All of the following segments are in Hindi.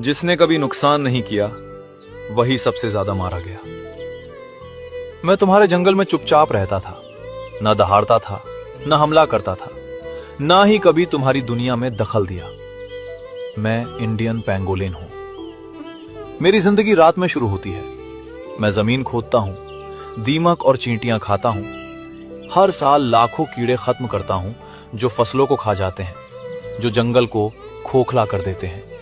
जिसने कभी नुकसान नहीं किया वही सबसे ज्यादा मारा गया। मैं तुम्हारे जंगल में चुपचाप रहता था, न दहाड़ता था, न हमला करता था, ना ही कभी तुम्हारी दुनिया में दखल दिया। मैं इंडियन पेंगोलिन हूं। मेरी जिंदगी रात में शुरू होती है। मैं जमीन खोदता हूं, दीमक और चींटियां खाता हूं। हर साल लाखों कीड़े खत्म करता हूं जो फसलों को खा जाते हैं, जो जंगल को खोखला कर देते हैं।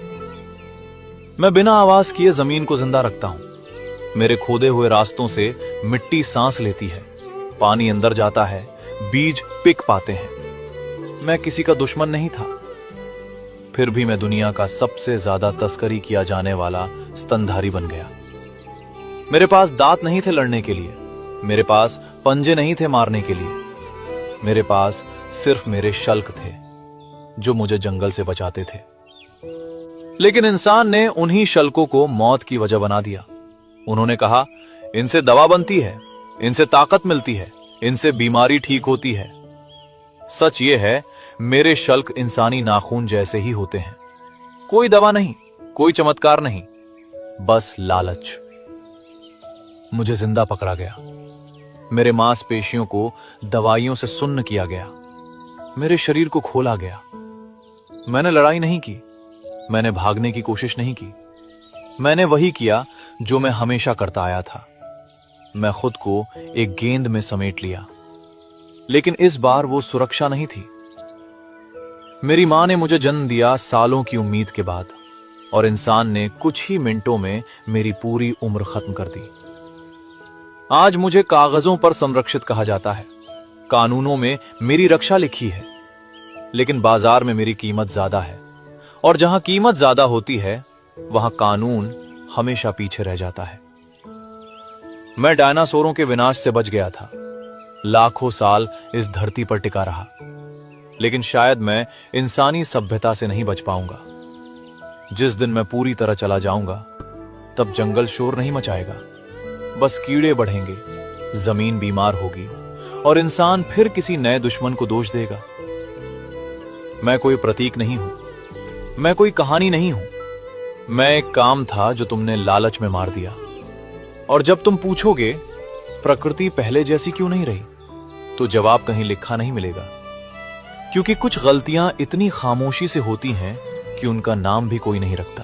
मैं बिना आवाज किए जमीन को जिंदा रखता हूं। मेरे खोदे हुए रास्तों से मिट्टी सांस लेती है, पानी अंदर जाता है, बीज पिक पाते हैं। मैं किसी का दुश्मन नहीं था, फिर भी मैं दुनिया का सबसे ज्यादा तस्करी किया जाने वाला स्तनधारी बन गया। मेरे पास दांत नहीं थे लड़ने के लिए, मेरे पास पंजे नहीं थे मारने के लिए। मेरे पास सिर्फ मेरे शल्क थे जो मुझे जंगल से बचाते थे। लेकिन इंसान ने उन्हीं शल्कों को मौत की वजह बना दिया। उन्होंने कहा, इनसे दवा बनती है, इनसे ताकत मिलती है, इनसे बीमारी ठीक होती है। सच ये है, मेरे शल्क इंसानी नाखून जैसे ही होते हैं। कोई दवा नहीं, कोई चमत्कार नहीं, बस लालच। मुझे जिंदा पकड़ा गया, मेरे मांसपेशियों को दवाइयों से सुन्न किया गया, मेरे शरीर को खोला गया। मैंने लड़ाई नहीं की, मैंने भागने की कोशिश नहीं की। मैंने वही किया जो मैं हमेशा करता आया था। मैं खुद को एक गेंद में समेट लिया, लेकिन इस बार वो सुरक्षा नहीं थी। मेरी मां ने मुझे जन्म दिया सालों की उम्मीद के बाद, और इंसान ने कुछ ही मिनटों में मेरी पूरी उम्र खत्म कर दी। आज मुझे कागजों पर संरक्षित कहा जाता है, कानूनों में मेरी रक्षा लिखी है, लेकिन बाजार में मेरी कीमत ज्यादा है। और जहां कीमत ज्यादा होती है वहां कानून हमेशा पीछे रह जाता है। मैं डायनासोरों के विनाश से बच गया था, लाखों साल इस धरती पर टिका रहा, लेकिन शायद मैं इंसानी सभ्यता से नहीं बच पाऊंगा। जिस दिन मैं पूरी तरह चला जाऊंगा, तब जंगल शोर नहीं मचाएगा, बस कीड़े बढ़ेंगे, जमीन बीमार होगी, और इंसान फिर किसी नए दुश्मन को दोष देगा। मैं कोई प्रतीक नहीं हूं, मैं कोई कहानी नहीं हूं। मैं एक काम था जो तुमने लालच में मार दिया। और जब तुम पूछोगे प्रकृति पहले जैसी क्यों नहीं रही, तो जवाब कहीं लिखा नहीं मिलेगा, क्योंकि कुछ गलतियां इतनी खामोशी से होती हैं कि उनका नाम भी कोई नहीं रखता।